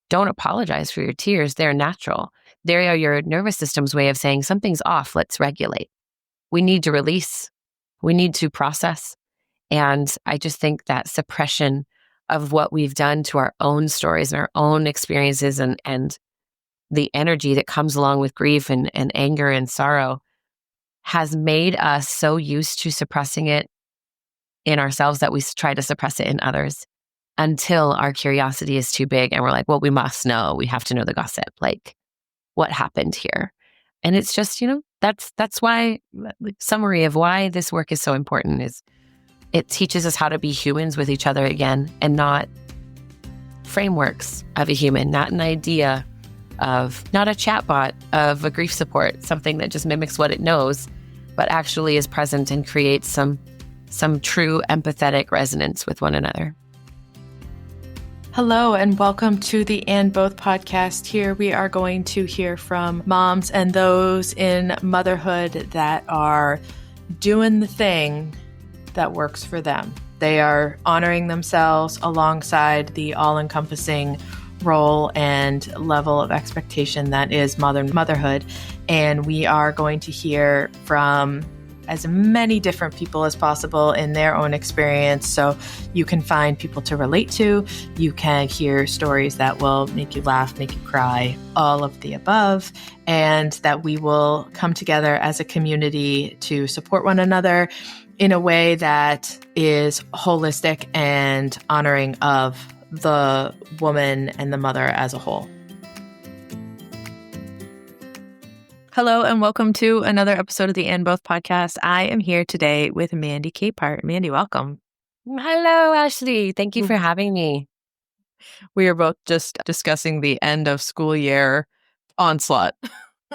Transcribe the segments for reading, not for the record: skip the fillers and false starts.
don't apologize for your tears. They're natural. They are your nervous system's way of saying something's off. Let's regulate. We need to release. We need to process. And I just think that suppression of what we've done to our own stories and our own experiences and the energy that comes along with grief and anger and sorrow has made us so used to suppressing it in ourselves that we try to suppress it in others until our curiosity is too big and we're like, well, we must know. We have to know the gossip. Like, what happened here? And it's just, that's why, summary of why this work is so important is it teaches us how to be humans with each other again and not frameworks of a human, not an idea of, not a chatbot of a grief support, something that just mimics what it knows, but actually is present and creates some true empathetic resonance with one another. Hello and welcome to the And Both podcast. Here we are going to hear from moms and those in motherhood that are doing the thing that works for them. They are honoring themselves alongside the all-encompassing role and level of expectation that is modern motherhood. And we are going to hear from as many different people as possible in their own experience. So you can find people to relate to. You can hear stories that will make you laugh, make you cry, all of the above, and that we will come together as a community to support one another in a way that is holistic and honoring of the woman and the mother as a whole. Hello and welcome to another episode of the And Both podcast. I am here today with Mandy Capehart. Mandy, welcome. Hello, Ashley. Thank you for having me. We are both just discussing the end of school year onslaught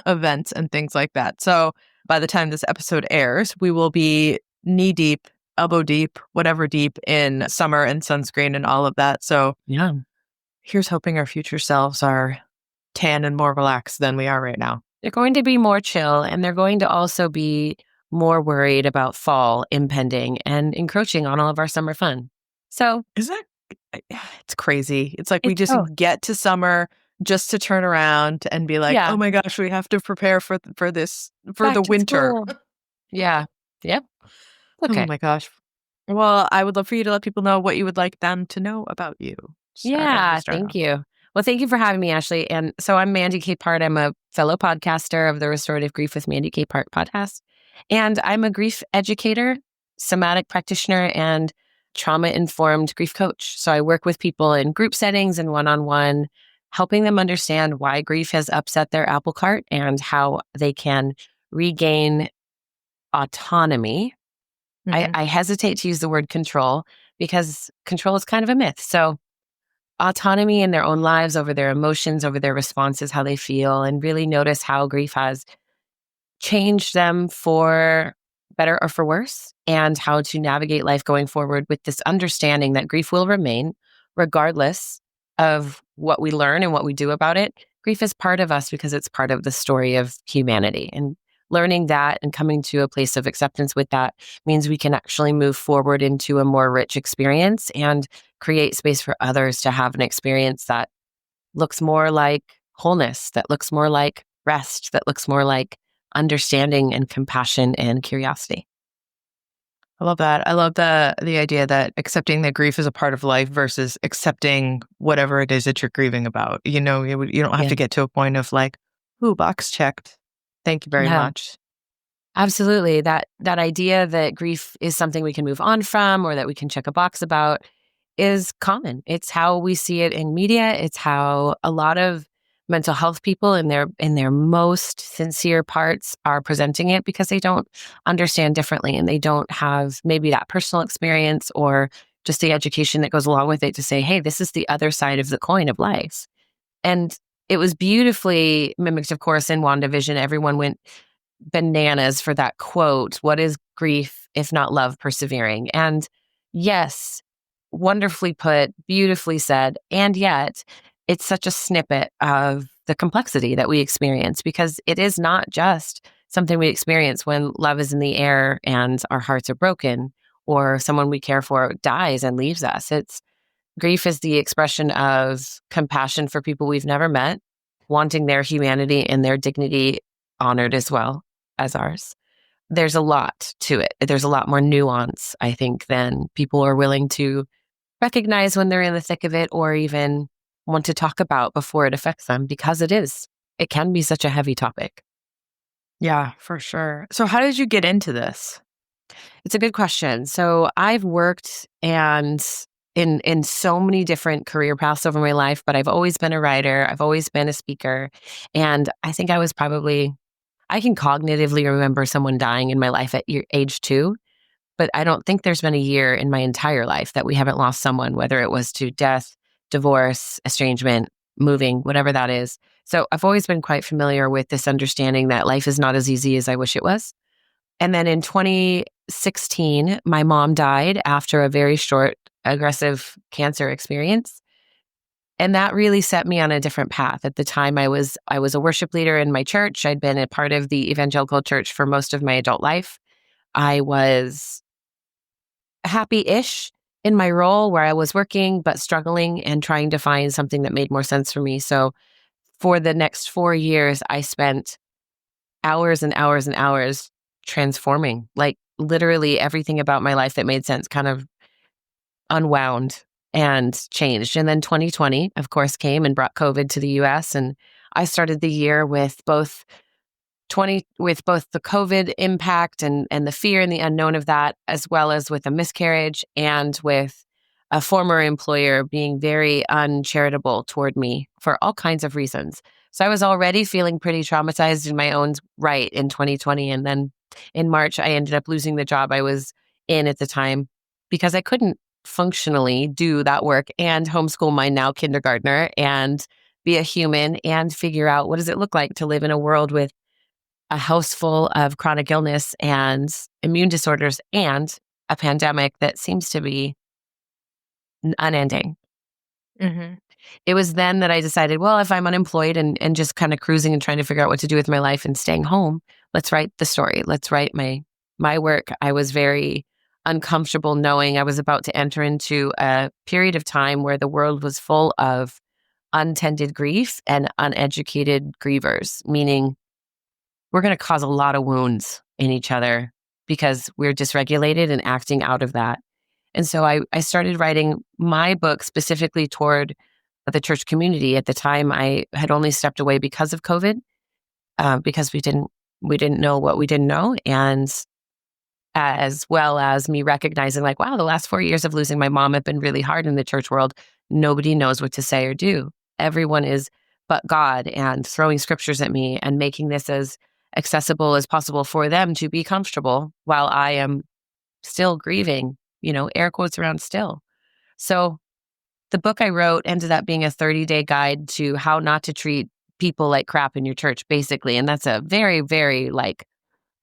events and things like that. So by the time this episode airs, we will be knee deep, elbow deep, whatever deep in summer and sunscreen and all of that. So yeah, here's hoping our future selves are tan and more relaxed than we are right now. They're going to be more chill, and they're going to also be more worried about fall impending and encroaching on all of our summer fun. So it's crazy. It's like we just get to summer just to turn around and be like, oh my gosh, we have to prepare for this, for back the to winter. School. Yeah. Yep. Okay. Oh my gosh. Well, I would love for you to let people know what you would like them to know about you. Thank you. Well, thank you for having me, Ashley. And so I'm Mandy Capehart. I'm a fellow podcaster of the Restorative Grief with Mandy Capehart podcast. And I'm a grief educator, somatic practitioner, and trauma-informed grief coach. So I work with people in group settings and one-on-one, helping them understand why grief has upset their apple cart and how they can regain autonomy. Mm-hmm. I hesitate to use the word control because control is kind of a myth. So autonomy in their own lives over their emotions, over their responses, how they feel, and really notice how grief has changed them for better or for worse, and how to navigate life going forward with this understanding that grief will remain regardless of what we learn and what we do about it. Grief is part of us because it's part of the story of humanity. And learning that and coming to a place of acceptance with that means we can actually move forward into a more rich experience and create space for others to have an experience that looks more like wholeness, that looks more like rest, that looks more like understanding and compassion and curiosity. I love that. I love the idea that accepting that grief is a part of life versus accepting whatever it is that you're grieving about. You don't have to get to a point of like, ooh, box checked. Thank you very much. Absolutely. That idea that grief is something we can move on from or that we can check a box about is common. It's how we see it in media. It's how a lot of mental health people in their most sincere parts are presenting it because they don't understand differently and they don't have maybe that personal experience or just the education that goes along with it to say, hey, this is the other side of the coin of life. And it was beautifully mimicked, of course, in WandaVision. Everyone went bananas for that quote. What is grief if not love persevering? And yes, wonderfully put, beautifully said. And yet it's such a snippet of the complexity that we experience because it is not just something we experience when love is in the air and our hearts are broken or someone we care for dies and leaves us. It's grief is the expression of compassion for people we've never met, wanting their humanity and their dignity honored as well as ours. There's a lot to it. There's a lot more nuance, I think, than people are willing to recognize when they're in the thick of it or even want to talk about before it affects them, because it is. It can be such a heavy topic. Yeah, for sure. So how did you get into this? It's a good question. So I've worked and in so many different career paths over my life, but I've always been a writer. I've always been a speaker. And I think I can cognitively remember someone dying in my life at age 2, but I don't think there's been a year in my entire life that we haven't lost someone, whether it was to death, divorce, estrangement, moving, whatever that is. So I've always been quite familiar with this understanding that life is not as easy as I wish it was. And then in 2016, my mom died after a very short, aggressive cancer experience. And that really set me on a different path. At the time, I was a worship leader in my church. I'd been a part of the evangelical church for most of my adult life. I was happy-ish in my role where I was working, but struggling and trying to find something that made more sense for me. So for the next 4 years, I spent hours and hours and hours transforming, like literally everything about my life that made sense kind of unwound and changed. And then 2020, of course, came and brought COVID to the US. And I started the year with both the COVID impact and the fear and the unknown of that, as well as with a miscarriage and with a former employer being very uncharitable toward me for all kinds of reasons. So I was already feeling pretty traumatized in my own right in 2020. And then in March, I ended up losing the job I was in at the time because I couldn't functionally do that work and homeschool my now kindergartner and be a human and figure out what does it look like to live in a world with a house full of chronic illness and immune disorders and a pandemic that seems to be unending. Mm-hmm. It was then that I decided, well, if I'm unemployed and just kind of cruising and trying to figure out what to do with my life and staying home, let's write the story. Let's write my work. I was very uncomfortable knowing I was about to enter into a period of time where the world was full of untended grief and uneducated grievers, meaning we're going to cause a lot of wounds in each other because we're dysregulated and acting out of that. And so I started writing my book specifically toward the church community. At the time, I had only stepped away because of COVID, because we didn't know what we didn't know. And as well as me recognizing like, wow, the last 4 years of losing my mom have been really hard in the church world. Nobody knows what to say or do. Everyone is but God and throwing scriptures at me and making this as accessible as possible for them to be comfortable while I am still grieving, air quotes around still. So the book I wrote ended up being a 30-day guide to how not to treat people like crap in your church, basically. And that's a very, very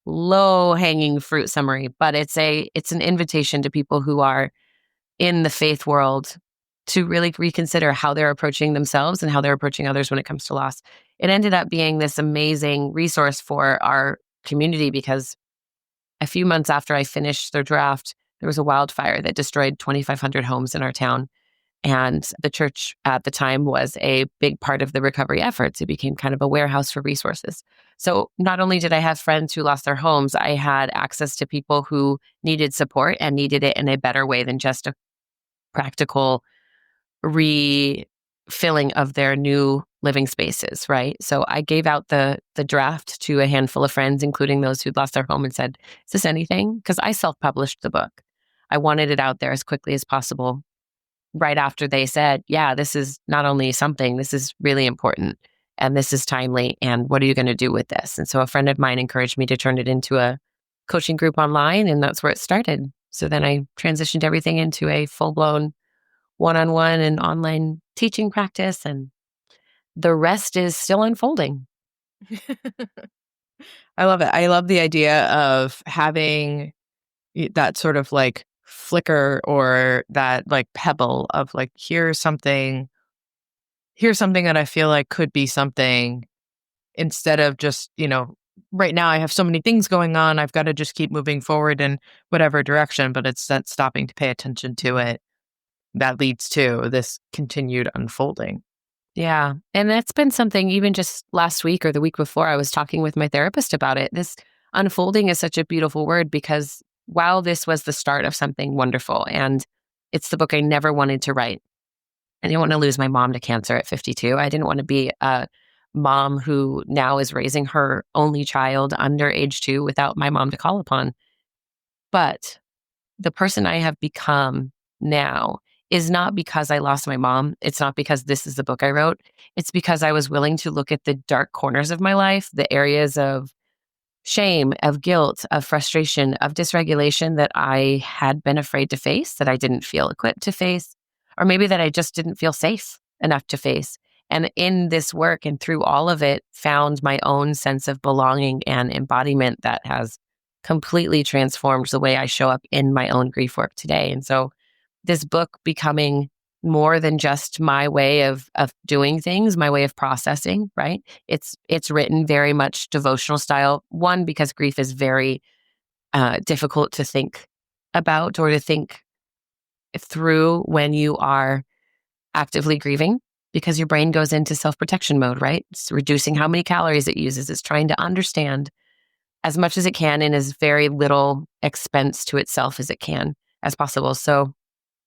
low hanging fruit summary, but it's an invitation to people who are in the faith world to really reconsider how they're approaching themselves and how they're approaching others when it comes to loss. It ended up being this amazing resource for our community because a few months after I finished the draft, there was a wildfire that destroyed 2,500 homes in our town. And the church at the time was a big part of the recovery efforts. It became kind of a warehouse for resources. So not only did I have friends who lost their homes, I had access to people who needed support and needed it in a better way than just a practical refilling of their new living spaces, right? So I gave out the draft to a handful of friends, including those who'd lost their home, and said, is this anything? Because I self-published the book. I wanted it out there as quickly as possible. Right after they said, yeah, this is not only something, this is really important and this is timely. And what are you going to do with this? And so a friend of mine encouraged me to turn it into a coaching group online. And that's where it started. So then I transitioned everything into a full-blown one-on-one and online teaching practice. And the rest is still unfolding. I love it. I love the idea of having that sort of flicker or that pebble of here's something that I feel like could be something, instead of just, right now I have so many things going on, I've got to just keep moving forward in whatever direction, but it's not stopping to pay attention to it. that leads to this continued unfolding. Yeah. And that's been something even just last week or the week before, I was talking with my therapist about it. This unfolding is such a beautiful word because while this was the start of something wonderful, and it's the book I never wanted to write. I didn't want to lose my mom to cancer at 52. I didn't want to be a mom who now is raising her only child under age 2 without my mom to call upon. But the person I have become now is not because I lost my mom. It's not because this is the book I wrote. It's because I was willing to look at the dark corners of my life, the areas of shame, of guilt, of frustration, of dysregulation that I had been afraid to face, that I didn't feel equipped to face, or maybe that I just didn't feel safe enough to face. And in this work and through all of it, found my own sense of belonging and embodiment that has completely transformed the way I show up in my own grief work today. And so this book becoming more than just my way of doing things, my way of processing, right? It's written very much devotional style. One, because grief is very difficult to think about or to think through when you are actively grieving, because your brain goes into self-protection mode, right? It's reducing how many calories it uses. It's trying to understand as much as it can in as very little expense to itself as it can as possible. So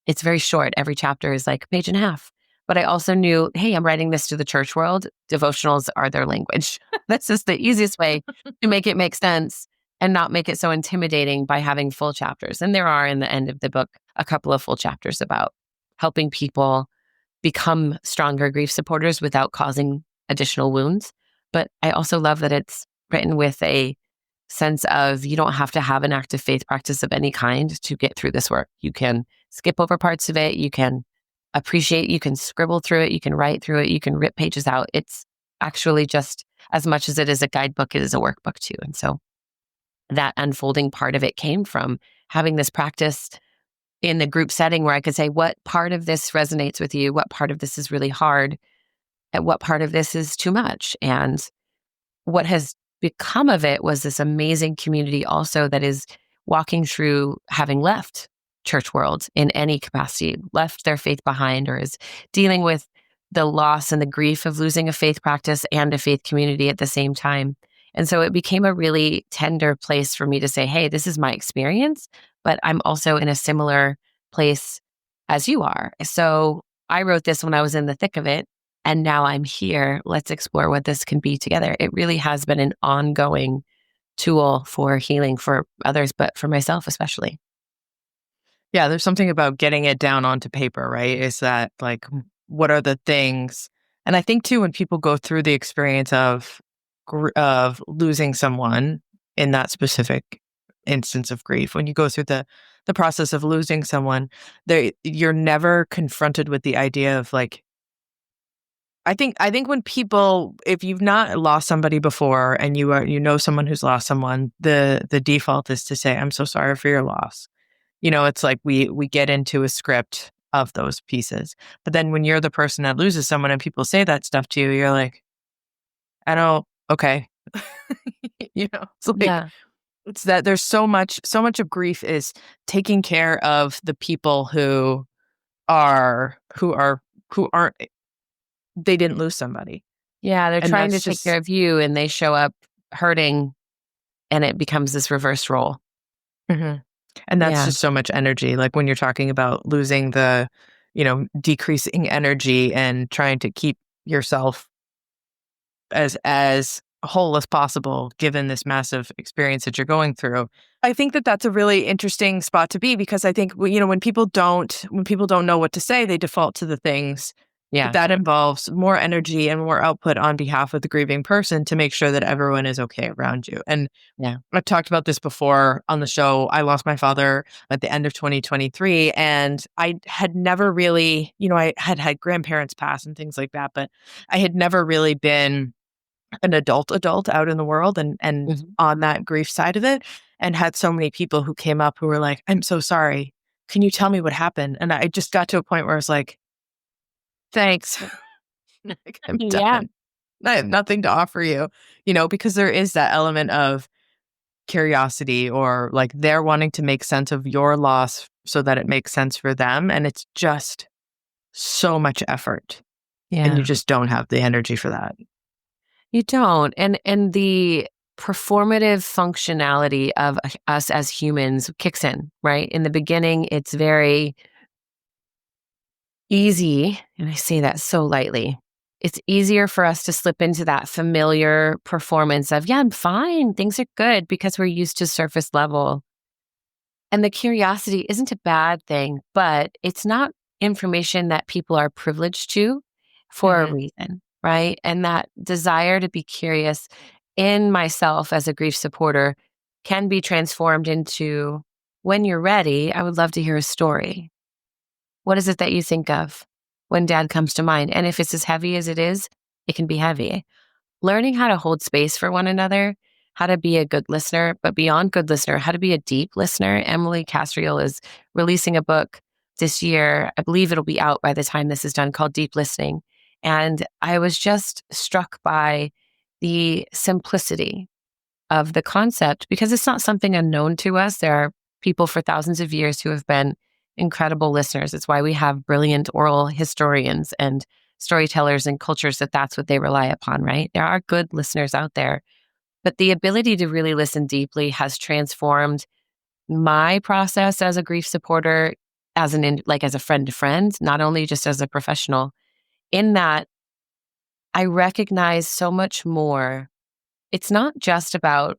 it's very short. Every chapter is like a page and a half. But I also knew, hey, I'm writing this to the church world. Devotionals are their language. This is the easiest way to make it make sense and not make it so intimidating by having full chapters. And there are in the end of the book a couple of full chapters about helping people become stronger grief supporters without causing additional wounds. But I also love that it's written with a sense of you don't have to have an active faith practice of any kind to get through this work. You can skip over parts of it. You can appreciate, you can scribble through it, you can write through it, you can rip pages out. It's actually just as much as it is a guidebook, it is a workbook too. And so that unfolding part of it came from having this practice in the group setting where I could say, what part of this resonates with you? What part of this is really hard? And what part of this is too much? And what has become of it was this amazing community also that is walking through having left church world in any capacity, left their faith behind, or is dealing with the loss and the grief of losing a faith practice and a faith community at the same time. And so it became a really tender place for me to say, hey, this is my experience, but I'm also in a similar place as you are. So I wrote this when I was in the thick of it, and now I'm here. Let's explore what this can be together. It really has been an ongoing tool for healing for others, but for myself especially. Yeah, there's something about getting it down onto paper, right? Is that like, what are the things? And I think too, when people go through the experience of losing someone in that specific instance of grief, when you go through the process of losing someone, you're never confronted with the idea of like, I think when people, if you've not lost somebody before and you know someone who's lost someone, the default is to say, I'm so sorry for your loss. It's like we get into a script of those pieces. But then when you're the person that loses someone and people say that stuff to you, you're like, okay. It's like, Yeah. It's that there's so much of grief is taking care of the people who aren't, they didn't lose somebody. Yeah, they're trying to take care of you and they show up hurting and it becomes this reverse role. Mm-hmm. And that's just so much energy. Like when you're talking about losing the, decreasing energy and trying to keep yourself as whole as possible, given this massive experience that you're going through. I think that that's a really interesting spot to be, because I think, when people don't know what to say, they default to the things. Yeah. That involves more energy and more output on behalf of the grieving person to make sure that everyone is okay around you. And I've talked about this before on the show. I lost my father at the end of 2023, and I had never really, I had grandparents pass and things like that, but I had never really been an adult out in the world and Mm-hmm. on that grief side of it, and had so many people who came up who were like, I'm so sorry. Can you tell me what happened? And I just got to a point where I was like, thanks. I'm done. Yeah. I have nothing to offer you, because there is that element of curiosity, or like they're wanting to make sense of your loss so that it makes sense for them. And it's just so much effort. Yeah. And you just don't have the energy for that. You don't. And the performative functionality of us as humans kicks in, right? In the beginning, it's very easy, and I say that so lightly. It's easier for us to slip into that familiar performance of, yeah, I'm fine, things are good, because we're used to surface level. And the curiosity isn't a bad thing, but it's not information that people are privileged to for a reason, right? And that desire to be curious in myself as a grief supporter can be transformed into, when you're ready, I would love to hear a story. What is it that you think of when dad comes to mind? And if it's as heavy as it is, it can be heavy. Learning how to hold space for one another, how to be a good listener, but beyond good listener, how to be a deep listener. Emily Casriel is releasing a book this year. I believe it'll be out by the time this is done, called Deep Listening. And I was just struck by the simplicity of the concept, because it's not something unknown to us. There are people for thousands of years who have been incredible listeners. It's why we have brilliant oral historians and storytellers and cultures that's what they rely upon, right? There are good listeners out there. But the ability to really listen deeply has transformed my process as a grief supporter, as as a friend to friend, not only just as a professional, in that I recognize so much more. It's not just about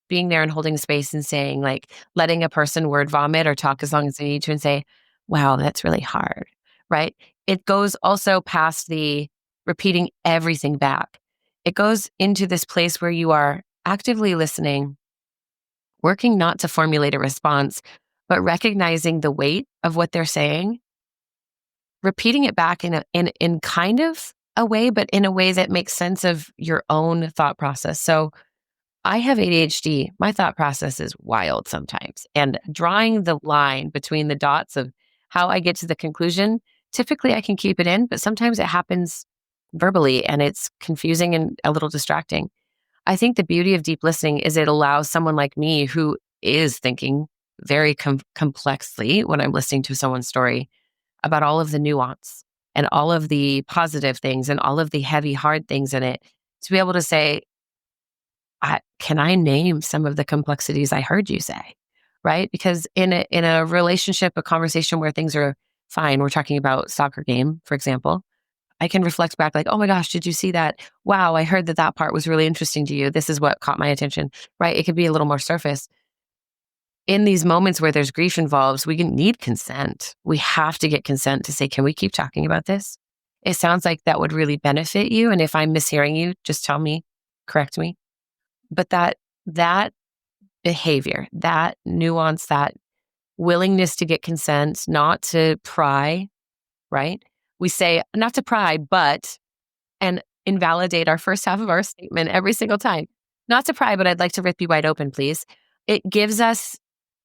being there and holding space and saying, like, letting a person word vomit or talk as long as they need to and say, wow, that's really hard, right? It goes also past the repeating everything back. It goes into this place where you are actively listening, working not to formulate a response, but recognizing the weight of what they're saying, repeating it back in kind of a way, but in a way that makes sense of your own thought process. So I have ADHD. My thought process is wild sometimes. And drawing the line between the dots of how I get to the conclusion, typically I can keep it in, but sometimes it happens verbally and it's confusing and a little distracting. I think the beauty of deep listening is it allows someone like me, who is thinking very complexly when I'm listening to someone's story, about all of the nuance and all of the positive things and all of the heavy, hard things in it, to be able to say, can I name some of the complexities I heard you say? Right? Because in a relationship, a conversation where things are fine, we're talking about soccer game, for example, I can reflect back like, oh my gosh, did you see that? Wow, I heard that part was really interesting to you. This is what caught my attention, right? It could be a little more surface. In these moments where there's grief involved, we need consent. We have to get consent to say, can we keep talking about this? It sounds like that would really benefit you. And if I'm mishearing you, just tell me, correct me. But that behavior, that nuance, that willingness to get consent, not to pry, right? We say not to pry, but, and invalidate our first half of our statement every single time. Not to pry, but I'd like to rip you wide open, please. It gives us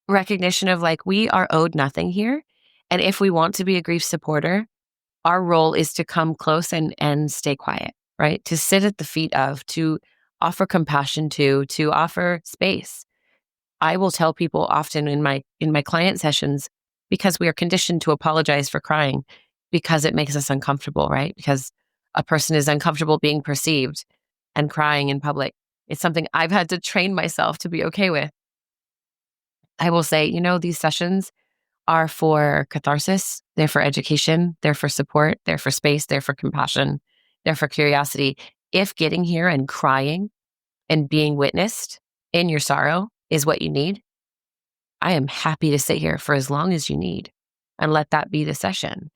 recognition of like, we are owed nothing here. And if we want to be a grief supporter, our role is to come close and stay quiet, right? To sit at the feet of, to offer compassion to offer space. I will tell people often in my client sessions, because we are conditioned to apologize for crying because it makes us uncomfortable, right? Because a person is uncomfortable being perceived and crying in public. It's something I've had to train myself to be okay with. I will say, these sessions are for catharsis, they're for education, they're for support, they're for space, they're for compassion, they're for curiosity. If getting here and crying and being witnessed in your sorrow is what you need, I am happy to sit here for as long as you need and let that be the session.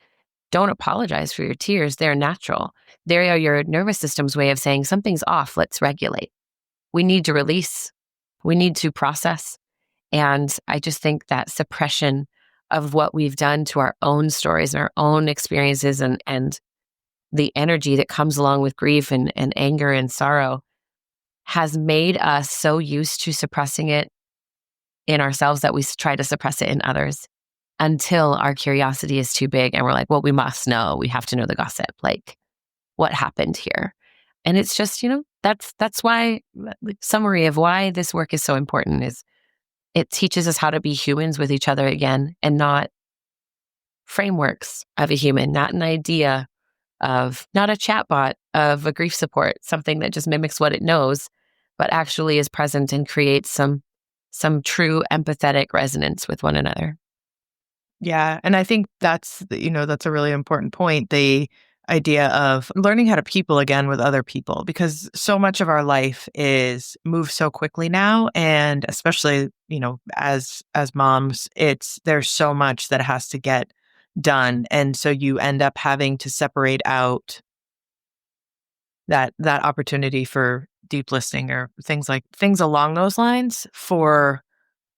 Don't apologize for your tears. They're natural. They are your nervous system's way of saying something's off. Let's regulate. We need to release. We need to process. And I just think that suppression of what we've done to our own stories and our own experiences and the energy that comes along with grief and anger and sorrow has made us so used to suppressing it in ourselves that we try to suppress it in others until our curiosity is too big and we're like, well, we must know. We have to know the gossip. Like, what happened here? And it's just, that's why, the summary of why this work is so important is it teaches us how to be humans with each other again, and not frameworks of a human, not an idea of, not a chatbot of a grief support, something that just mimics what it knows, but actually is present and creates some true empathetic resonance with one another. Yeah. And I think that's a really important point. The idea of learning how to people again with other people, because so much of our life is moves so quickly now. And especially, as moms, there's so much that has to get done. And so you end up having to separate out that opportunity for deep listening or things along those lines for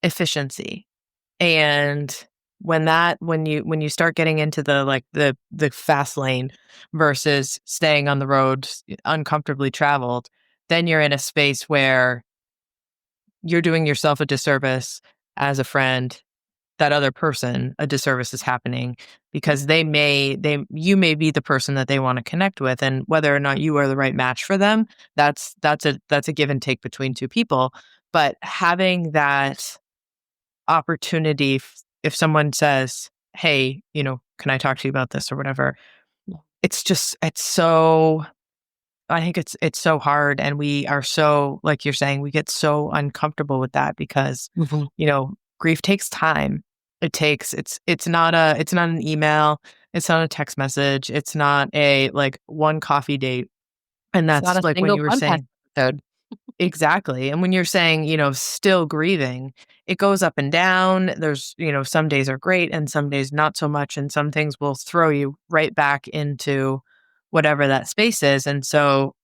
efficiency. And when you start getting into the fast lane versus staying on the road uncomfortably traveled, then you're in a space where you're doing yourself a disservice as a friend. That other person, a disservice is happening because you may be the person that they want to connect with, and whether or not you are the right match for them, that's a give and take between two people. But having that opportunity, if someone says, "Hey, can I talk to you about this or whatever?" It's so. I think it's so hard, and we are so, like you're saying, we get so uncomfortable with that because grief takes time. It's not an email, it's not a text message, it's not a one coffee date, and It's not that's a like when single you were podcast saying. episode. Exactly. And when you're saying, still grieving, it goes up and down. There's, some days are great and some days not so much. And some things will throw you right back into whatever that space is. And so,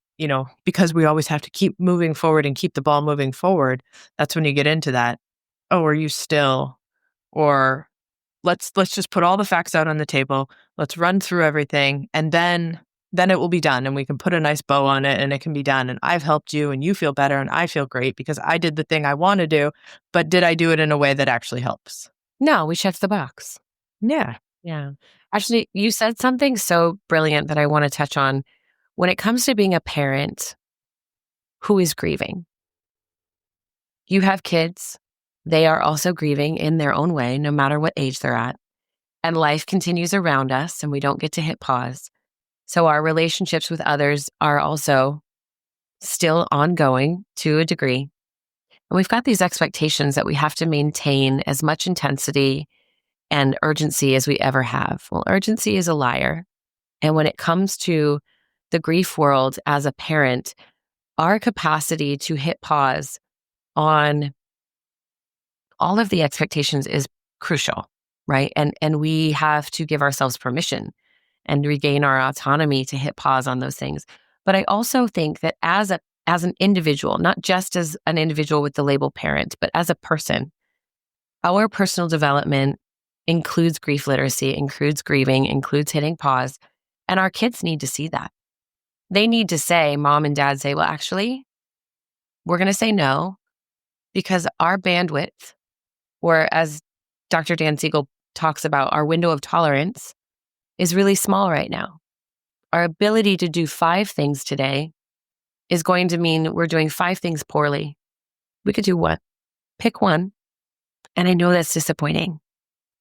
because we always have to keep moving forward and keep the ball moving forward, that's when you get into that. Oh, are you still? Or let's just put all the facts out on the table. Let's run through everything, and then it will be done, and we can put a nice bow on it, and it can be done, and I've helped you and you feel better and I feel great because I did the thing I want to do, but did I do it in a way that actually helps? No, we checked the box. Yeah. Yeah. Actually, you said something so brilliant that I want to touch on. When it comes to being a parent who is grieving, you have kids. They are also grieving in their own way, no matter what age they're at. And life continues around us, and we don't get to hit pause. So our relationships with others are also still ongoing to a degree. And we've got these expectations that we have to maintain as much intensity and urgency as we ever have. Well, urgency is a liar. And when it comes to the grief world as a parent, our capacity to hit pause on all of the expectations is crucial, right? And we have to give ourselves permission and regain our autonomy to hit pause on those things. But I also think that as an individual, not just as an individual with the label parent, but as a person, our personal development includes grief literacy, includes grieving, includes hitting pause. And our kids need to see that. They need to say, mom and dad say, well, actually, we're going to say no because our bandwidth, or as Dr. Dan Siegel talks about, our window of tolerance is really small right now. Our ability to do 5 things today is going to mean we're doing 5 things poorly. We could do one. Pick one. And I know that's disappointing.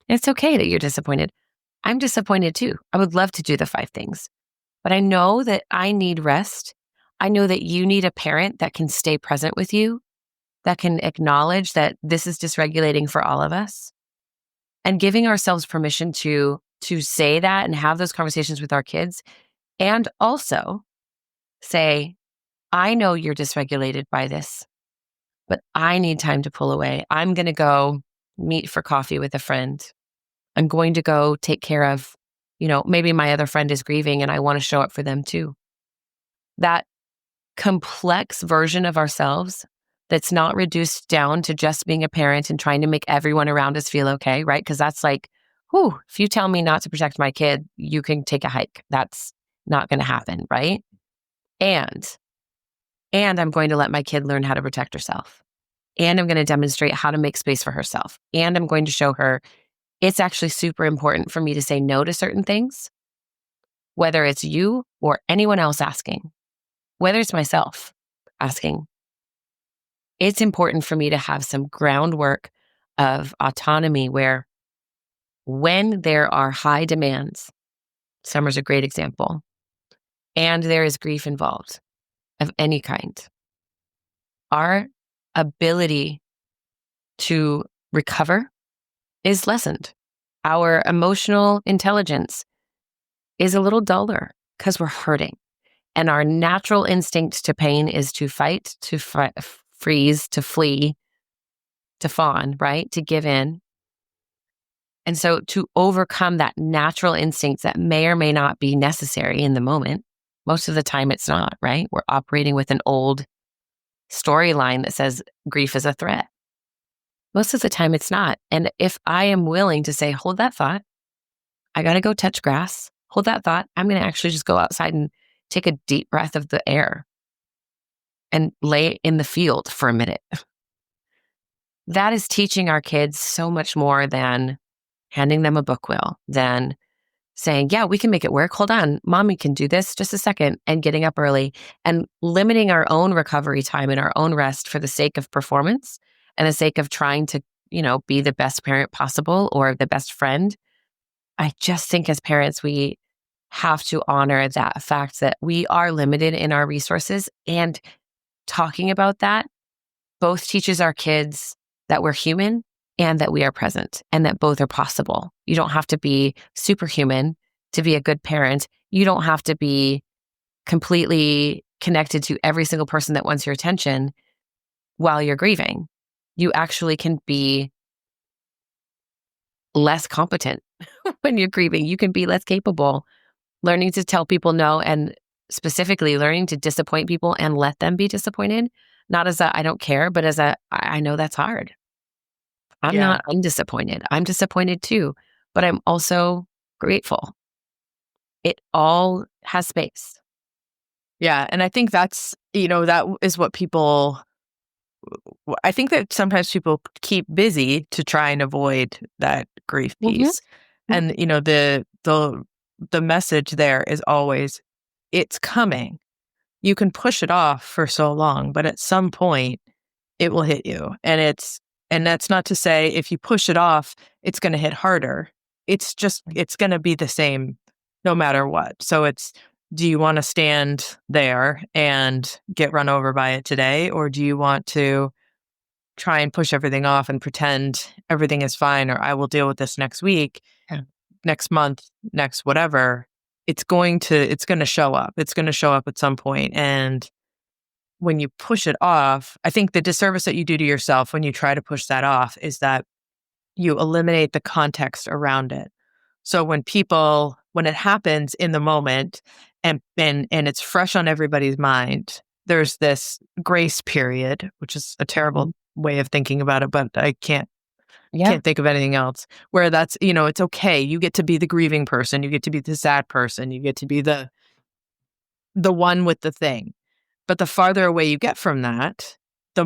It's okay that you're disappointed. I'm disappointed too. I would love to do the 5 things. But I know that I need rest. I know that you need a parent that can stay present with you, that can acknowledge that this is dysregulating for all of us. And giving ourselves permission to say that and have those conversations with our kids. And also say, I know you're dysregulated by this, but I need time to pull away. I'm going to go meet for coffee with a friend. I'm going to go take care of, maybe my other friend is grieving and I want to show up for them too. That complex version of ourselves that's not reduced down to just being a parent and trying to make everyone around us feel okay, right? Because that's like, whew, if you tell me not to protect my kid, you can take a hike. That's not going to happen, right? And I'm going to let my kid learn how to protect herself. And I'm going to demonstrate how to make space for herself. And I'm going to show her it's actually super important for me to say no to certain things, whether it's you or anyone else asking, whether it's myself asking. It's important for me to have some groundwork of autonomy where when there are high demands, summer's a great example, and there is grief involved of any kind, our ability to recover is lessened. Our emotional intelligence is a little duller because we're hurting. And our natural instinct to pain is to fight, to freeze, to flee, to fawn, right? To give in. And so to overcome that natural instinct that may or may not be necessary in the moment, most of the time it's not, right? We're operating with an old storyline that says grief is a threat. Most of the time it's not. And if I am willing to say, hold that thought, I got to go touch grass, hold that thought, I'm going to actually just go outside and take a deep breath of the air and lay in the field for a minute. That is teaching our kids so much more than handing them a book wheel, than saying, yeah, we can make it work. Hold on, mommy can do this, just a second, and getting up early and limiting our own recovery time and our own rest for the sake of performance and the sake of trying to, be the best parent possible or the best friend. I just think as parents, we have to honor that fact that we are limited in our resources, and talking about that both teaches our kids that we're human and that we are present and that both are possible. You don't have to be superhuman to be a good parent. You don't have to be completely connected to every single person that wants your attention while you're grieving. You actually can be less competent when you're grieving. You can be less capable, learning to tell people no, and specifically learning to disappoint people and let them be disappointed. Not as a I don't care, but as a I know that's hard. I'm not undisappointed. I'm disappointed too, but I'm also grateful. It all has space. Yeah. And I think that's, that is what I think that sometimes people keep busy to try and avoid that grief piece. Mm-hmm. And, the message there is always, it's coming. You can push it off for so long, but at some point it will hit you. And that's not to say if you push it off, it's going to hit harder. It's going to be the same no matter what. So do you want to stand there and get run over by it today? Or do you want to try and push everything off and pretend everything is fine, or I will deal with this next week, next month, next whatever? It's going to show up. It's going to show up at some point. And when you push it off, I think the disservice that you do to yourself when you try to push that off is that you eliminate the context around it. So when it happens in the moment and it's fresh on everybody's mind, there's this grace period, which is a terrible way of thinking about it, but I can't think of anything else, where that's, it's okay. You get to be the grieving person. You get to be the sad person. You get to be the one with the thing. But the farther away you get from that, the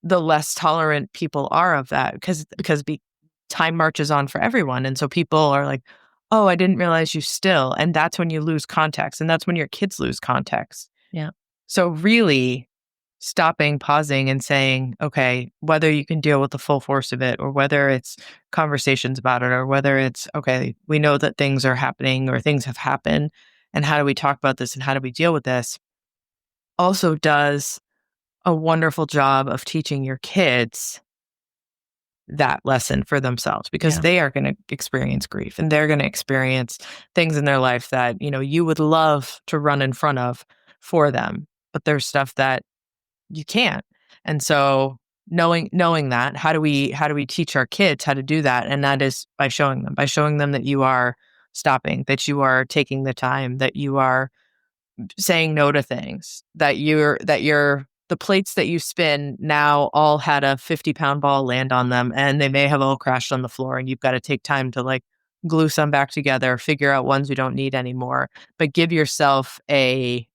less tolerant people are of that, because time marches on for everyone. And so people are like, oh, I didn't realize you still. And that's when you lose context. And that's when your kids lose context. Yeah. So really stopping, pausing, and saying, okay, whether you can deal with the full force of it, or whether it's conversations about it, or whether it's, okay, we know that things are happening or things have happened, and how do we talk about this and how do we deal with this, also does a wonderful job of teaching your kids that lesson for themselves, because they are going to experience grief and they're going to experience things in their life that, you would love to run in front of for them, but there's stuff that you can't. And so knowing that, how do we teach our kids how to do that? And that is by showing them that you are stopping, that you are taking the time, that you are saying no to things, that the plates that you spin now all had a 50-pound ball land on them, and they may have all crashed on the floor, and you've got to take time to glue some back together, figure out ones you don't need anymore, but give yourself I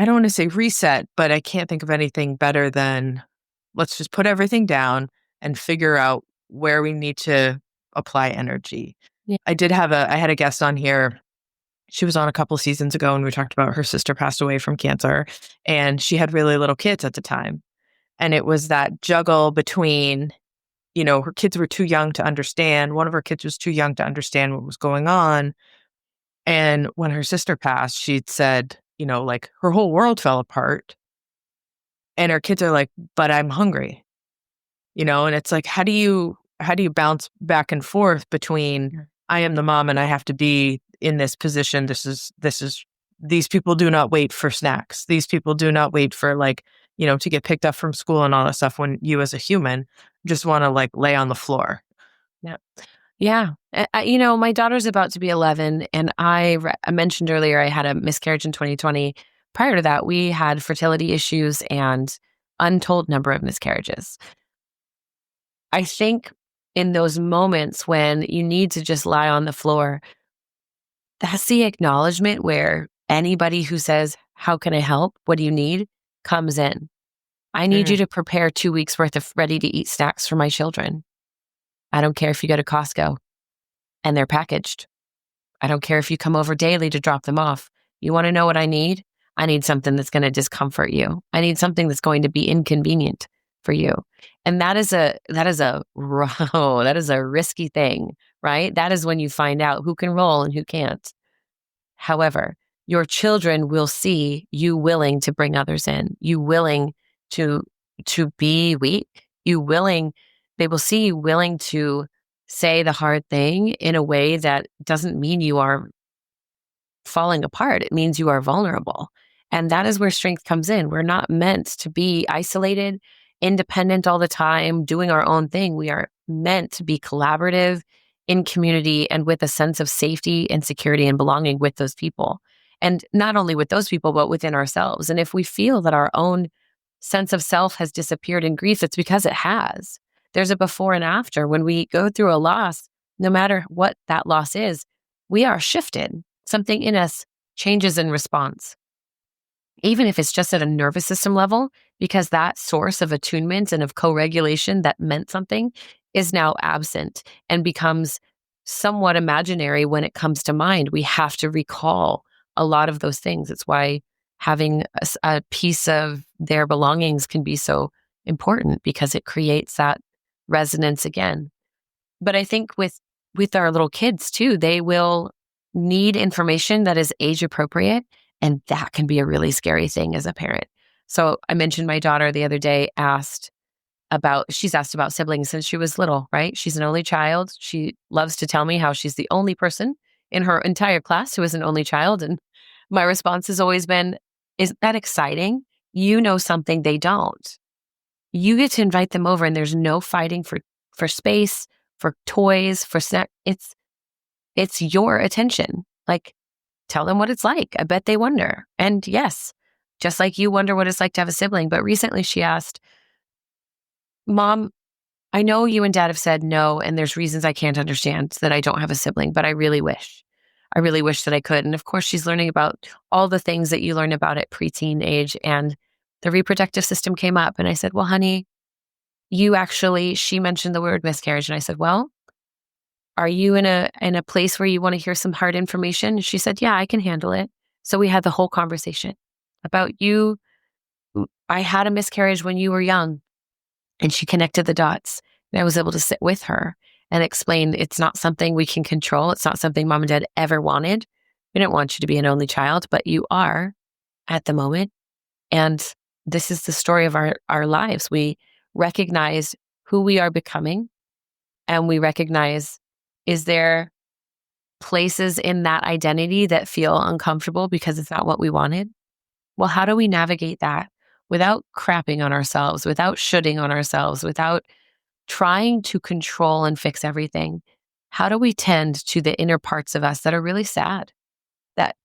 don't want to say reset, but I can't think of anything better than let's just put everything down and figure out where we need to apply energy. Yeah. I had a guest on here. She was on a couple seasons ago, and we talked about her sister passed away from cancer, and she had really little kids at the time. And it was that juggle between, her kids were too young to understand. One of her kids was too young to understand what was going on. And when her sister passed, she'd said, like her whole world fell apart. And her kids are like, but I'm hungry, and it's like, how do you bounce back and forth between I am the mom and I have to be in this position. These people do not wait for snacks. These people do not wait for to get picked up from school and all that stuff when you as a human just want to lay on the floor. Yeah. Yeah. My daughter's about to be 11, and I mentioned earlier I had a miscarriage in 2020. Prior to that, we had fertility issues and untold number of miscarriages. I think in those moments when you need to just lie on the floor, that's the acknowledgement where anybody who says, how can I help? What do you need? Comes in. I need you to prepare 2 weeks worth of ready to eat snacks for my children. I don't care if you go to Costco and they're packaged. I don't care if you come over daily to drop them off. You want to know what I need? I need something that's going to discomfort you. I need something that's going to be inconvenient for you. And that is a risky thing, right? That is when you find out who can roll and who can't. However, your children will see you willing to bring others in, you willing to be weak, they will see you willing to say the hard thing in a way that doesn't mean you are falling apart. It means you are vulnerable. And that is where strength comes in. We're not meant to be isolated, independent all the time, doing our own thing. We are meant to be collaborative in community and with a sense of safety and security and belonging with those people. And not only with those people, but within ourselves. And if we feel that our own sense of self has disappeared in grief, it's because it has. There's a before and after. When we go through a loss, no matter what that loss is, we are shifted. Something in us changes in response. Even if it's just at a nervous system level, because that source of attunement and of co-regulation that meant something is now absent and becomes somewhat imaginary when it comes to mind. We have to recall a lot of those things. It's why having a piece of their belongings can be so important, because it creates that resonance again. But I think with our little kids too, they will need information that is age appropriate. And that can be a really scary thing as a parent. So I mentioned my daughter the other day she's asked about siblings since she was little, right? She's an only child. She loves to tell me how she's the only person in her entire class who is an only child. And my response has always been, isn't that exciting? You know something they don't. You get to invite them over and there's no fighting for space, for toys, for snack. It's your attention. Tell them what it's like. I bet they wonder. And yes, just like you wonder what it's like to have a sibling. But recently she asked, Mom, I know you and Dad have said no, and there's reasons I can't understand that I don't have a sibling, but I really wish that I could. And of course, she's learning about all the things that you learn about at preteen age, and the reproductive system came up. And I said, well, honey, she mentioned the word miscarriage. And I said, well, are you in a place where you want to hear some hard information? And she said, yeah, I can handle it. So we had the whole conversation about you. I had a miscarriage when you were young. And she connected the dots. And I was able to sit with her and explain it's not something we can control. It's not something Mom and Dad ever wanted. We didn't want you to be an only child, but you are at the moment. And this is the story of our lives. We recognize who we are becoming, and we recognize, is there places in that identity that feel uncomfortable because it's not what we wanted? Well, how do we navigate that without crapping on ourselves, without shoulding on ourselves, without trying to control and fix everything? How do we tend to the inner parts of us that are really sad, that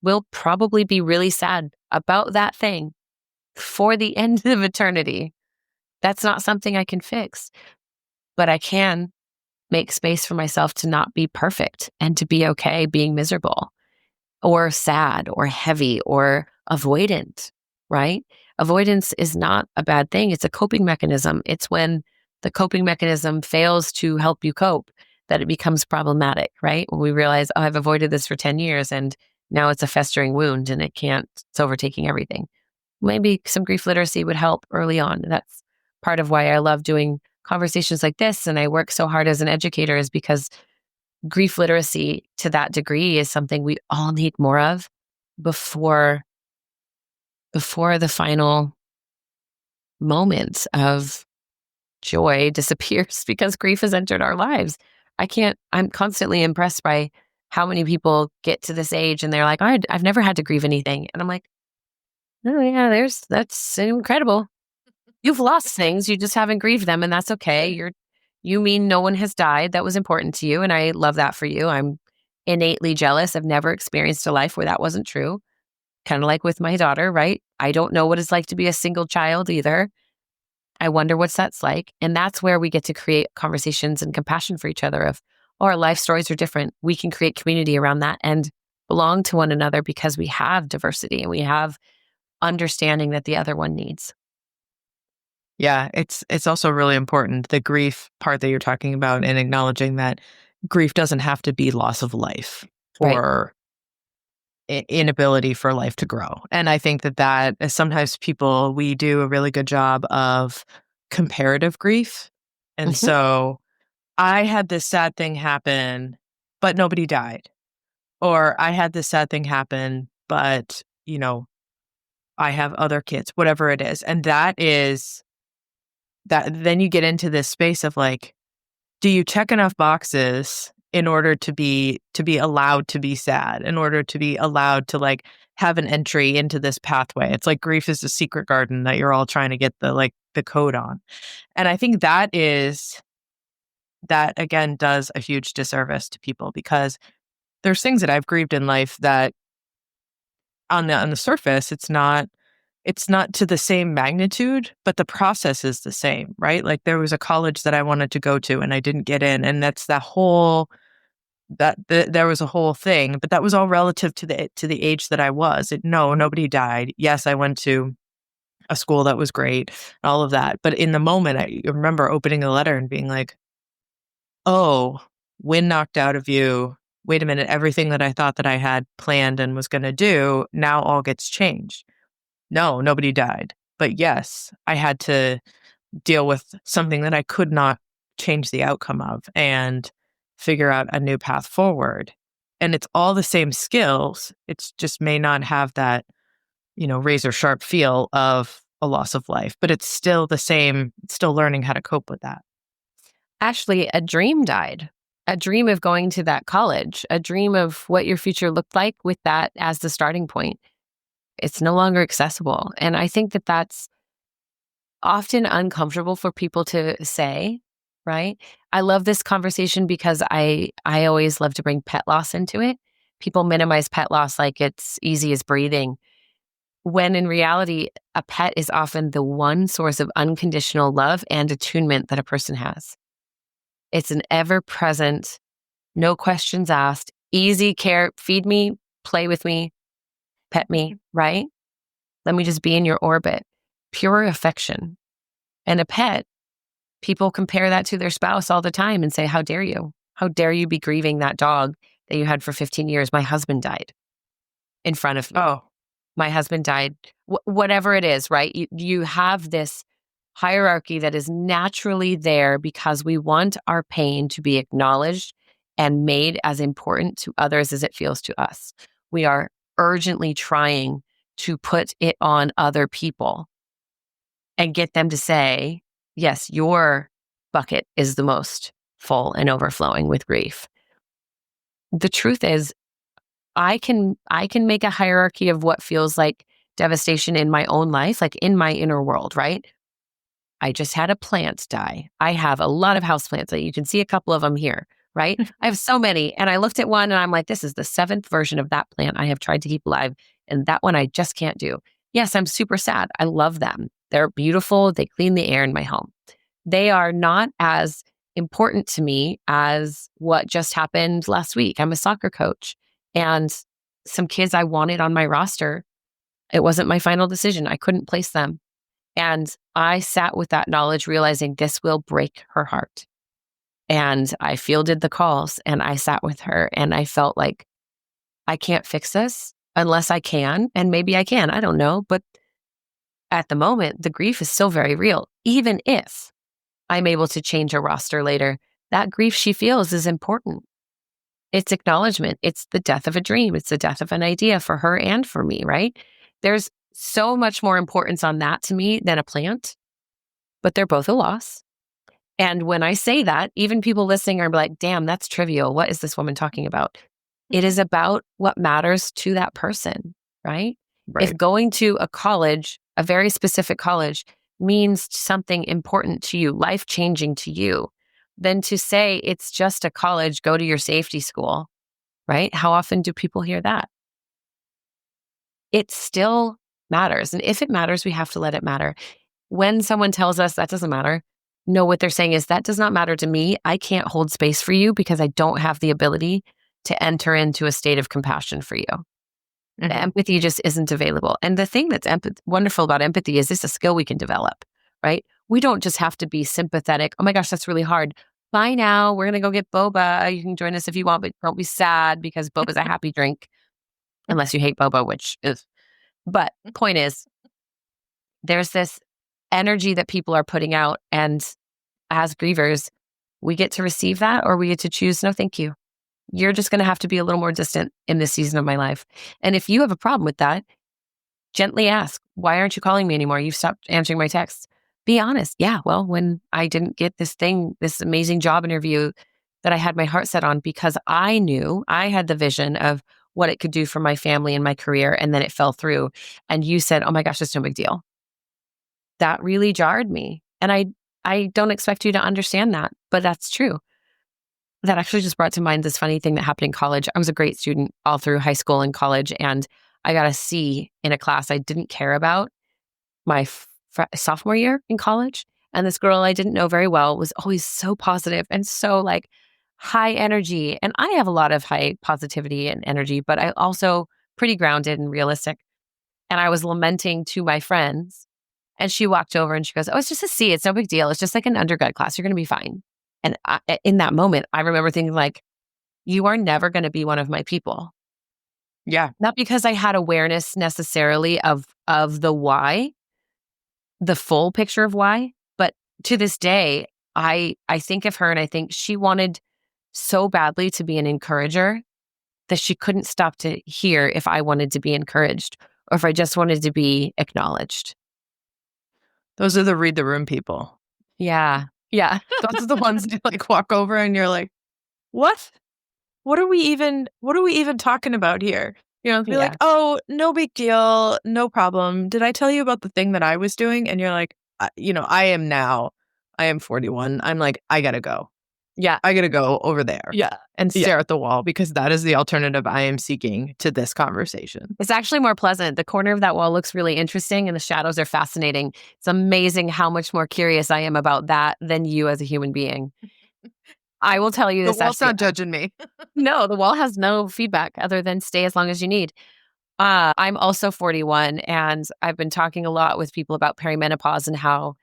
will probably be really sad about that thing for the end of eternity? That's not something I can fix, but I can make space for myself to not be perfect and to be okay being miserable or sad or heavy or avoidant, right? Avoidance is not a bad thing. It's a coping mechanism. It's when the coping mechanism fails to help you cope that it becomes problematic, right? When we realize, oh, I've avoided this for 10 years and now it's a festering wound and it's overtaking everything. maybe some grief literacy would help early on. That's part of why I love doing conversations like this. And I work so hard as an educator is because grief literacy to that degree is something we all need more of before the final moments of joy disappears because grief has entered our lives. I'm constantly impressed by how many people get to this age and they're like, I've never had to grieve anything. And I'm like, oh yeah, that's incredible. You've lost things, you just haven't grieved them, and that's okay. You mean no one has died that was important to you, and I love that for you. I'm innately jealous. I've never experienced a life where that wasn't true. Kind of like with my daughter, right? I don't know what it's like to be a single child either. I wonder what's that's like. And that's where we get to create conversations and compassion for each other of, oh, our life stories are different. We can create community around that and belong to one another because we have diversity and we have understanding that the other one needs. Yeah, it's also really important, the grief part that you're talking about and acknowledging that grief doesn't have to be loss of life Right. or inability for life to grow. And I think that sometimes we do a really good job of comparative grief. And Hmm. so I had this sad thing happen, but nobody died. Or I had this sad thing happen, but, I have other kids, whatever it is. And then you get into this space of like, do you check enough boxes in order to be allowed to be sad, in order to be allowed to like have an entry into this pathway? It's like grief is a secret garden that you're all trying to get the code on. And I think that again does a huge disservice to people because there's things that I've grieved in life that on the surface it's not to the same magnitude, but the process is the same, right? Like there was a college that I wanted to go to and I didn't get in, and that's there was a whole thing, but that was all relative to the age that I was. No, nobody died. Yes, I went to a school that was great, all of that. But in the moment, I remember opening the letter and being like, "Oh, wind knocked out of you. Wait a minute, everything that I thought that I had planned and was going to do now all gets changed." No, nobody died. But yes, I had to deal with something that I could not change the outcome of and figure out a new path forward. And it's all the same skills. It's just may not have that, razor sharp feel of a loss of life, but it's still the same, still learning how to cope with that. Actually, a dream died. A dream of going to that college, a dream of what your future looked like with that as the starting point. It's no longer accessible. And I think that that's often uncomfortable for people to say, right? I love this conversation because I always love to bring pet loss into it. People minimize pet loss like it's easy as breathing, when in reality, a pet is often the one source of unconditional love and attunement that a person has. It's an ever-present, no questions asked, easy care, feed me, play with me, pet me, right? Let me just be in your orbit. Pure affection. And a pet, people compare that to their spouse all the time and say, how dare you? How dare you be grieving that dog that you had for 15 years? My husband died in front of me. Oh, My husband died. Whatever it is, right? You have this hierarchy that is naturally there because we want our pain to be acknowledged and made as important to others as it feels to us. We are urgently trying to put it on other people and get them to say, yes, your bucket is the most full and overflowing with grief. The truth is, I can make a hierarchy of what feels like devastation in my own life, like in my inner world, right? I just had a plant die. I have a lot of houseplants. You can see a couple of them here, right? I have so many. And I looked at one and I'm like, this is the 7th version of that plant I have tried to keep alive. And that one I just can't do. Yes, I'm super sad. I love them. They're beautiful. They clean the air in my home. They are not as important to me as what just happened last week. I'm a soccer coach and some kids I wanted on my roster, it wasn't my final decision. I couldn't place them. And I sat with that knowledge, realizing this will break her heart. And I fielded the calls and I sat with her and I felt like I can't fix this unless I can. And maybe I can. I don't know. But at the moment, the grief is still very real. Even if I'm able to change a roster later, that grief she feels is important. It's acknowledgement. It's the death of a dream. It's the death of an idea for her and for me, right? There's so much more importance on that to me than a plant, but they're both a loss. And when I say that, even people listening are like, damn, that's trivial. What is this woman talking about? It is about what matters to that person, right? If going to a college, a very specific college, means something important to you, life-changing to you, then to say it's just a college, go to your safety school, right? How often do people hear that? It still matters. And if it matters, we have to let it matter. When someone tells us that doesn't matter, no, what they're saying is that does not matter to me. I can't hold space for you because I don't have the ability to enter into a state of compassion for you. The empathy just isn't available. And the thing that's wonderful about empathy is it's a skill we can develop, right? We don't just have to be sympathetic. Oh my gosh, that's really hard. Bye now. We're going to go get boba. You can join us if you want, but don't be sad because boba's a happy drink, unless you hate boba, which is. But point is, there's this energy that people are putting out. And as grievers, we get to receive that or we get to choose, no, thank you. You're just going to have to be a little more distant in this season of my life. And if you have a problem with that, gently ask, why aren't you calling me anymore? You've stopped answering my texts. Be honest. Yeah, well, when I didn't get this thing, this amazing job interview that I had my heart set on because I knew I had the vision of what it could do for my family and my career, and then it fell through. And you said, oh my gosh, it's no big deal. That really jarred me. And I don't expect you to understand that, but that's true. That actually just brought to mind this funny thing that happened in college. I was a great student all through high school and college, and I got a C in a class I didn't care about my sophomore year in college. And this girl I didn't know very well was always so positive and so like high energy. And I have a lot of high positivity and energy, but I also pretty grounded and realistic. And I was lamenting to my friends, and she walked over and she goes, oh, it's just a C. It's no big deal. It's just like an undergrad class. You're going to be fine. And in that moment, I remember thinking like, you are never going to be one of my people. Yeah. Not because I had awareness necessarily of the why, the full picture of why, but to this day, I think of her and I think she wanted so badly to be an encourager that she couldn't stop to hear if I wanted to be encouraged or if I just wanted to be acknowledged. Those are the read the room people. Yeah. Yeah. Those are the ones you like walk over and you're like, what? What are we even talking about here? You know, be like, oh, no big deal. No problem. Did I tell you about the thing that I was doing? And you're like, I am 41. I'm like, I got to go. Yeah. I got to go over there. Yeah. And stare at the wall because that is the alternative I am seeking to this conversation. It's actually more pleasant. The corner of that wall looks really interesting and the shadows are fascinating. It's amazing how much more curious I am about that than you as a human being. I will tell you this. The wall's not judging me. No, the wall has no feedback other than stay as long as you need. I'm also 41 and I've been talking a lot with people about perimenopause and how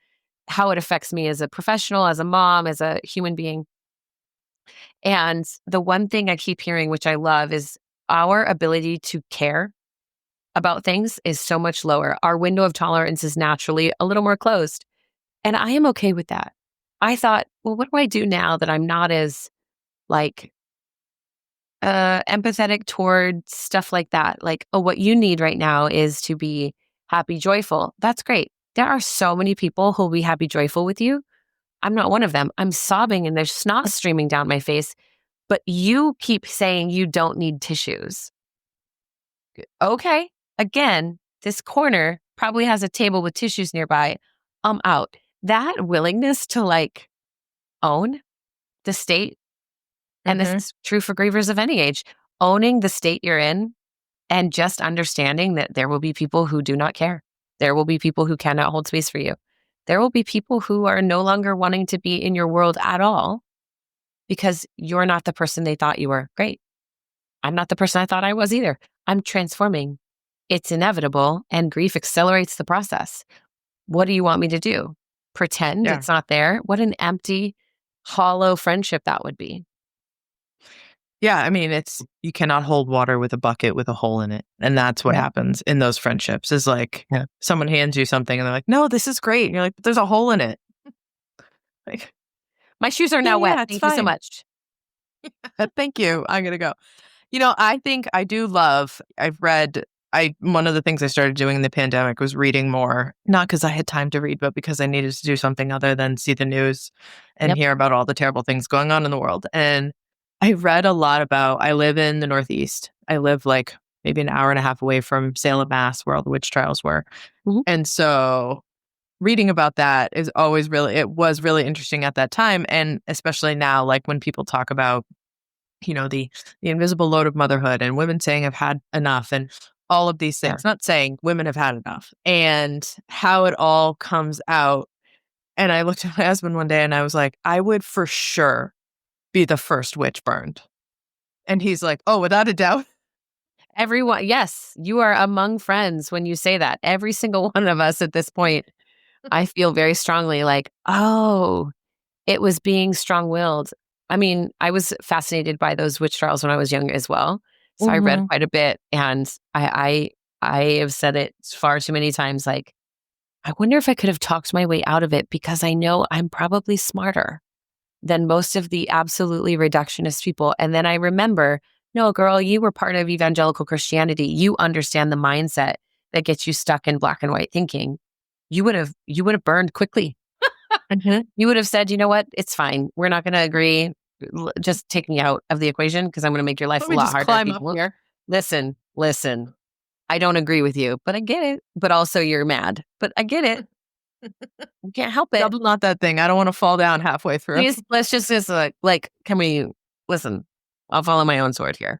it affects me as a professional, as a mom, as a human being. And the one thing I keep hearing, which I love, is our ability to care about things is so much lower. Our window of tolerance is naturally a little more closed. And I am okay with that. I thought, well, what do I do now that I'm not as like empathetic toward stuff like that? Like, oh, what you need right now is to be happy, joyful. That's great. There are so many people who'll be happy, joyful with you. I'm not one of them. I'm sobbing and there's snot streaming down my face, but you keep saying you don't need tissues. Okay. Again, this corner probably has a table with tissues nearby. I'm out. That willingness to like own the state, and this is true for grievers of any age, owning the state you're in and just understanding that there will be people who do not care. There will be people who cannot hold space for you. There will be people who are no longer wanting to be in your world at all because you're not the person they thought you were. Great. I'm not the person I thought I was either. I'm transforming. It's inevitable, and grief accelerates the process. What do you want me to do? Pretend it's not there? What an empty, hollow friendship that would be. Yeah, I mean, you cannot hold water with a bucket with a hole in it. And that's what happens in those friendships is like someone hands you something and they're like, no, this is great. And you're like, but there's a hole in it. Like, my shoes are now wet. It's Thank fine. you so much. Thank you. I'm going to go. I think I do love, one of the things I started doing in the pandemic was reading more, not because I had time to read, but because I needed to do something other than see the news and hear about all the terrible things going on in the world. And I read a lot I live in the Northeast. I live like maybe an hour and a half away from Salem, Mass, where all the witch trials were. Mm-hmm. And so reading about that it was really interesting at that time. And especially now, like when people talk about, the invisible load of motherhood and women saying I've had enough and all of these things, not saying women have had enough and how it all comes out. And I looked at my husband one day and I was like, I would for sure be the first witch burned. And he's like, oh, without a doubt. Everyone, yes, you are among friends when you say that. Every single one of us at this point, I feel very strongly like, oh, it was being strong-willed. I mean, I was fascinated by those witch trials when I was young as well. So I read quite a bit, and I have said it far too many times, like, I wonder if I could have talked my way out of it because I know I'm probably smarter than most of the absolutely reductionist people. And then I remember, no, girl, you were part of evangelical Christianity. You understand the mindset that gets you stuck in black and white thinking. You would have burned quickly. You would have said, you know what? It's fine. We're not going to agree. Just take me out of the equation because I'm going to make your life a lot harder. Climb up here. Listen. I don't agree with you, but I get it. But also you're mad, but I get it. You can't help it. Double not that thing. I don't want to fall down halfway through. Please, let's just can we listen? I'll follow my own sword here.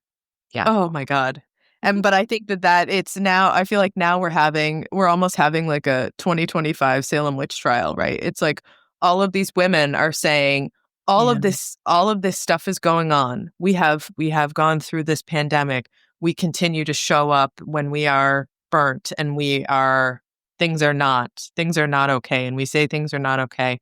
Yeah. Oh my God. But I think that it's now, I feel like now we're almost having like a 2025 Salem witch trial, right? It's like all of these women are saying all of this stuff is going on. We have gone through this pandemic. We continue to show up when we are burnt and things are not okay. And we say things are not okay.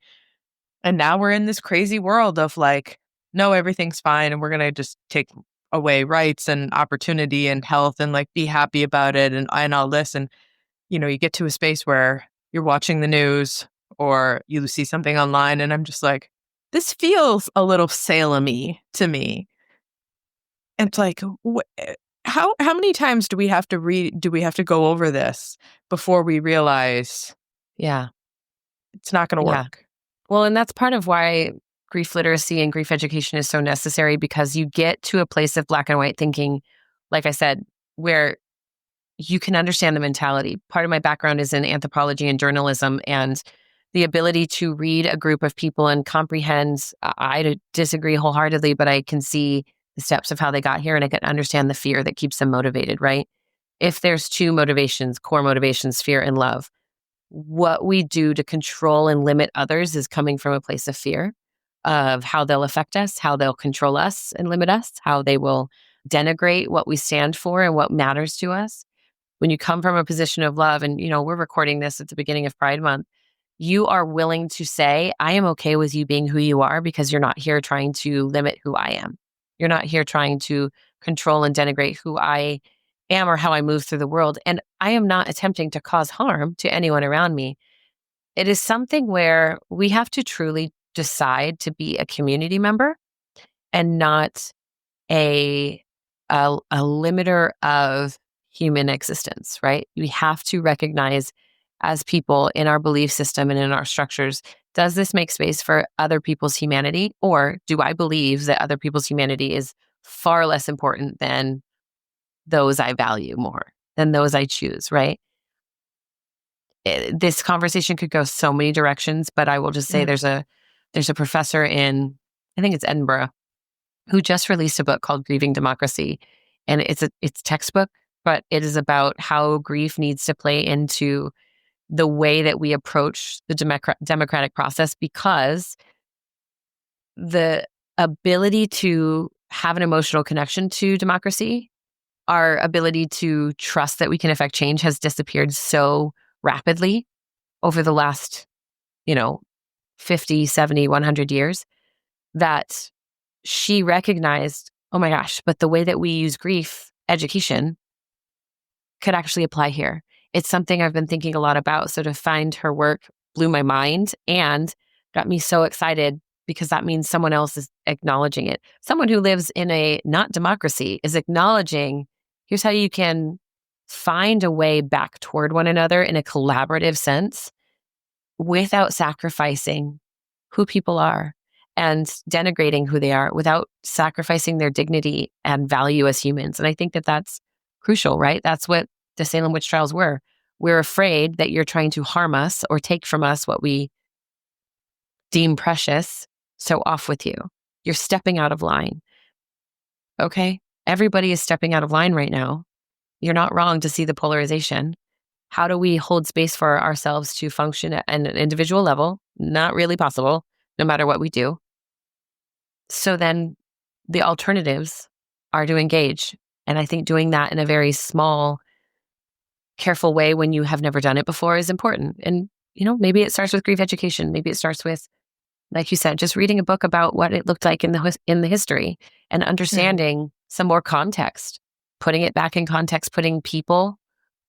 And now we're in this crazy world of like, no, everything's fine. And we're going to just take away rights and opportunity and health and like be happy about it and all this. And, you get to a space where you're watching the news or you see something online and I'm just like, this feels a little Salem-y to me. And it's like, how many times do we have to go over this before we realize, it's not going to work? Well, and that's part of why grief literacy and grief education is so necessary because you get to a place of black and white thinking, like I said, where you can understand the mentality. Part of my background is in anthropology and journalism, and the ability to read a group of people and comprehend, I disagree wholeheartedly, but I can see the steps of how they got here and I can understand the fear that keeps them motivated, right? If there's two motivations, core motivations, fear and love, what we do to control and limit others is coming from a place of fear of how they'll affect us, how they'll control us and limit us, how they will denigrate what we stand for and what matters to us. When you come from a position of love, and we're recording this at the beginning of Pride Month, you are willing to say, I am okay with you being who you are because you're not here trying to limit who I am. You're not here trying to control and denigrate who I am or how I move through the world. And I am not attempting to cause harm to anyone around me. It is something where we have to truly decide to be a community member and not a limiter of human existence, right? We have to recognize as people in our belief system and in our structures, does this make space for other people's humanity? Or do I believe that other people's humanity is far less important than those I value more, than those I choose, right? This conversation could go so many directions, but I will just say there's a professor in, I think it's Edinburgh, who just released a book called Grieving Democracy. And it's textbook, but it is about how grief needs to play into the way that we approach the democratic process, because the ability to have an emotional connection to democracy, our ability to trust that we can affect change has disappeared so rapidly over the last, 50, 70, 100 years that she recognized oh my gosh, but the way that we use grief education could actually apply here. It's something I've been thinking a lot about. So to find her work blew my mind and got me so excited because that means someone else is acknowledging it. Someone who lives in a not democracy is acknowledging, here's how you can find a way back toward one another in a collaborative sense without sacrificing who people are and denigrating who they are, without sacrificing their dignity and value as humans. And I think that that's crucial, right? That's what the Salem witch trials were. We're afraid that you're trying to harm us or take from us what we deem precious. So off with you. You're stepping out of line. Okay. Everybody is stepping out of line right now. You're not wrong to see the polarization. How do we hold space for ourselves to function at an individual level? Not really possible, no matter what we do. So then the alternatives are to engage. And I think doing that in a very small, careful way when you have never done it before is important. And, maybe it starts with grief education. Maybe it starts with, like you said, just reading a book about what it looked like in the history and understanding some more context, putting it back in context, putting people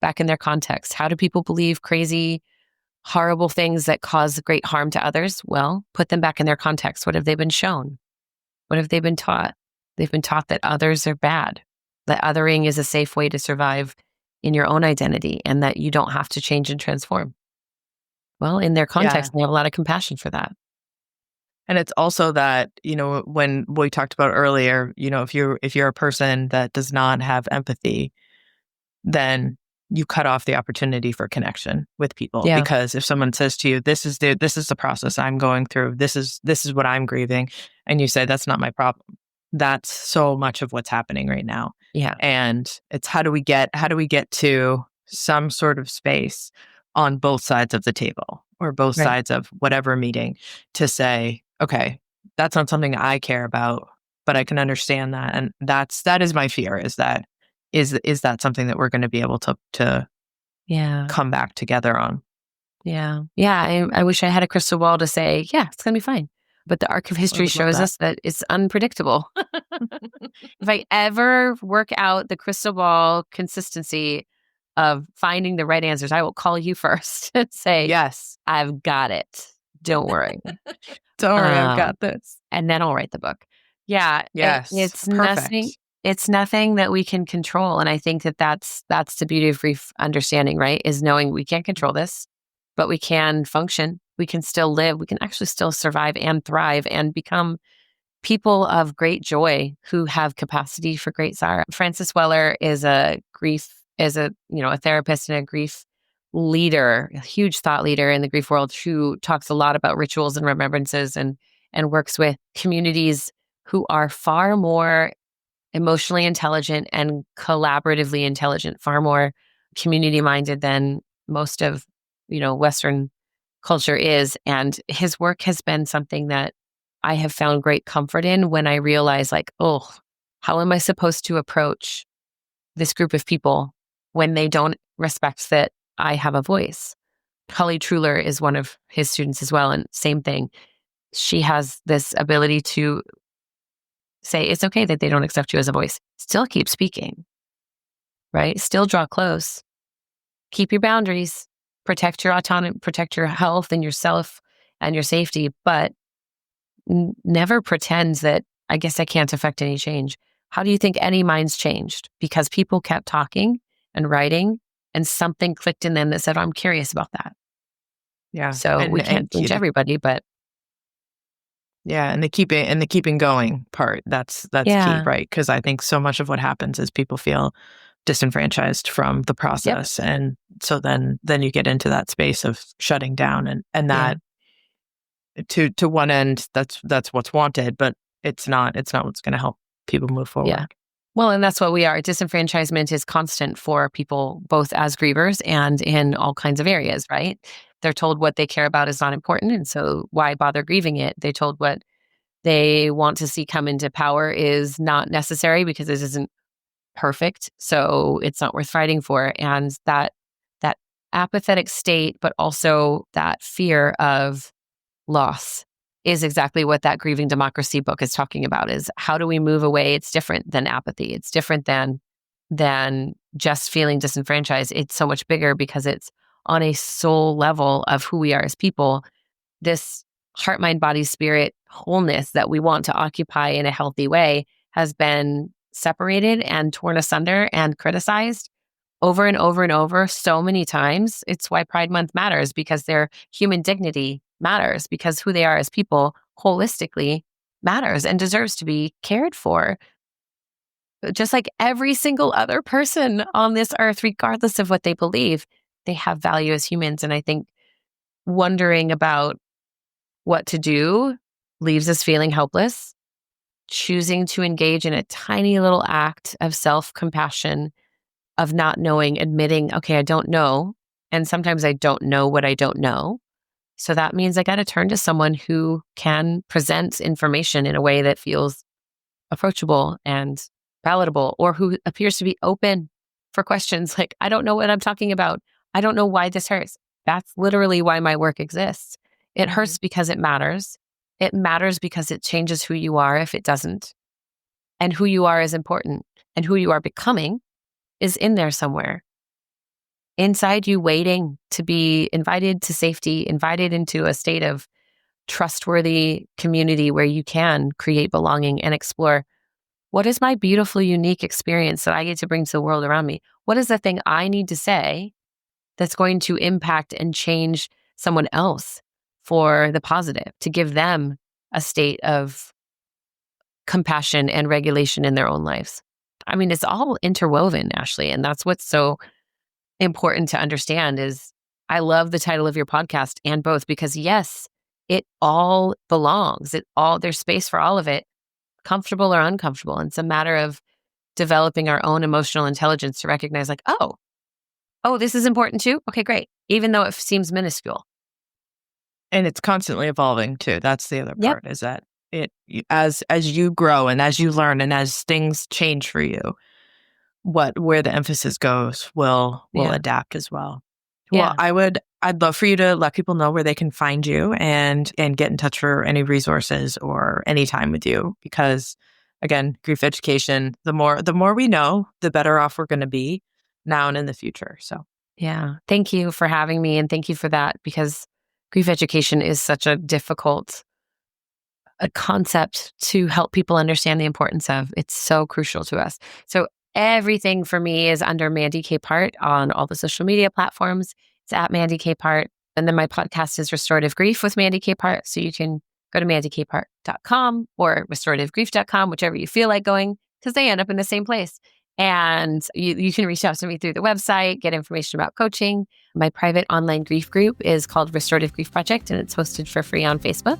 back in their context. How do people believe crazy, horrible things that cause great harm to others? Well, put them back in their context. What have they been shown? What have they been taught? They've been taught that others are bad, that othering is a safe way to survive in your own identity and that you don't have to change and transform. Well, in their context, they have a lot of compassion for that. And it's also that, when we talked about earlier, if you're a person that does not have empathy, then you cut off the opportunity for connection with people. Yeah. Because if someone says to you, this is the process I'm going through, this is what I'm grieving, and you say, that's not my problem. That's so much of what's happening right now. Yeah. And it's how do we get to some sort of space on both sides of the table or both sides of whatever meeting to say, okay, that's not something I care about, but I can understand that. And that is my fear, is that something that we're going to be able to come back together on? Yeah. Yeah. I wish I had a crystal ball to say, yeah, it's going to be fine. But the arc of history shows us that it's unpredictable. If I ever work out the crystal ball consistency of finding the right answers, I will call you first and say, yes, I've got it. Don't worry. Don't worry, I've got this. And then I'll write the book. Yeah. Yes. It's perfect. nothing. It's nothing that we can control. And I think that that's the beauty of grief understanding, right? Is knowing we can't control this, but we can function. We can still live. We can actually still survive and thrive and become people of great joy who have capacity for great sorrow. Frances Weller is a therapist and a grief leader, a huge thought leader in the grief world, who talks a lot about rituals and remembrances and works with communities who are far more emotionally intelligent and collaboratively intelligent, far more community minded than most of, Western culture is. And his work has been something that I have found great comfort in when I realize, like, oh, how am I supposed to approach this group of people when they don't respect that I have a voice? Holly Truler is one of his students as well. And same thing. She has this ability to say, it's okay that they don't accept you as a voice. Still keep speaking, right? Still draw close. Keep your boundaries. Protect your autonomy, protect your health and yourself and your safety, but never pretend that, I guess I can't affect any change. How do you think any minds changed? Because people kept talking and writing and something clicked in them that said, I'm curious about that. Yeah. So we can't change everybody, but yeah, and the keeping going part, that's key, right? Because I think so much of what happens is people feel disenfranchised from the process. Yep. And so then you get into that space of shutting down and that to one end, that's what's wanted, but it's not what's going to help people move forward. Yeah. Well, and that's what we are. Disenfranchisement is constant for people, both as grievers and in all kinds of areas, right? They're told what they care about is not important. And so why bother grieving it? They're told what they want to see come into power is not necessary because it isn't perfect. So it's not worth fighting for. And that apathetic state, but also that fear of loss is exactly what that Grieving Democracy book is talking about, is how do we move away? It's different than apathy. It's different than just feeling disenfranchised. It's so much bigger because it's on a soul level of who we are as people. This heart, mind, body, spirit wholeness that we want to occupy in a healthy way has been separated and torn asunder and criticized over and over and over so many times. It's why Pride Month matters, because their human dignity matters, because who they are as people holistically matters and deserves to be cared for. Just like every single other person on this earth, regardless of what they believe, they have value as humans. And I think wondering about what to do leaves us feeling helpless. Choosing to engage in a tiny little act of self-compassion, of not knowing, admitting, okay, I don't know. And sometimes I don't know what I don't know. So that means I got to turn to someone who can present information in a way that feels approachable and palatable, or who appears to be open for questions like, I don't know what I'm talking about. I don't know why this hurts. That's literally why my work exists. It hurts because it matters. It matters because it changes who you are if it doesn't. And who you are is important. And who you are becoming is in there somewhere. Inside you, waiting to be invited to safety, invited into a state of trustworthy community where you can create belonging and explore, what is my beautiful, unique experience that I get to bring to the world around me? What is the thing I need to say that's going to impact and change someone else for the positive, to give them a state of compassion and regulation in their own lives? I mean, it's all interwoven, Ashley, and that's what's so important to understand. Is I love the title of your podcast, and both, because yes, it all belongs. There's space for all of it, comfortable or uncomfortable. And it's a matter of developing our own emotional intelligence to recognize, like, oh, this is important too. Okay, great. Even though it seems minuscule. And it's constantly evolving too. That's the other part, is that as you grow and as you learn and as things change for you, where the emphasis goes will adapt as well. Yeah. Well, I'd love for you to let people know where they can find you and get in touch for any resources or any time with you, because again, grief education, the more we know, the better off we're going to be now and in the future. So yeah, thank you for having me, and thank you for that, because grief education is such a difficult concept to help people understand the importance of. It's so crucial to us. So everything for me is under Mandy Capehart on all the social media platforms. It's at Mandy Capehart. And then my podcast is Restorative Grief with Mandy Capehart. So you can go to mandicapehart.com or restorativegrief.com, whichever you feel like going, because they end up in the same place. And you can reach out to me through the website, get information about coaching. My private online grief group is called Restorative Grief Project, and it's hosted for free on Facebook.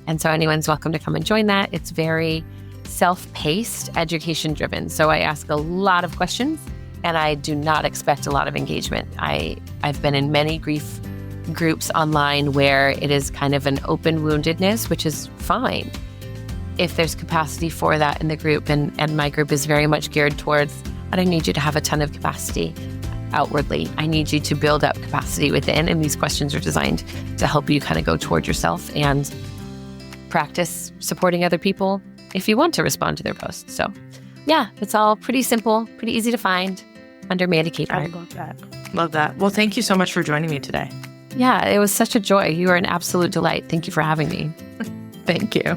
And so anyone's welcome to come and join that. It's very self-paced, education-driven. So I ask a lot of questions, and I do not expect a lot of engagement. I've been in many grief groups online where it is kind of an open woundedness, which is fine if there's capacity for that in the group. And my group is very much geared towards, I don't need you to have a ton of capacity outwardly. I need you to build up capacity within. And these questions are designed to help you kind of go toward yourself and practice supporting other people if you want to respond to their posts. So yeah, it's all pretty simple, pretty easy to find under Mandy Capehart. I love that. Love that. Well, thank you so much for joining me today. Yeah, it was such a joy. You are an absolute delight. Thank you for having me. Thank you.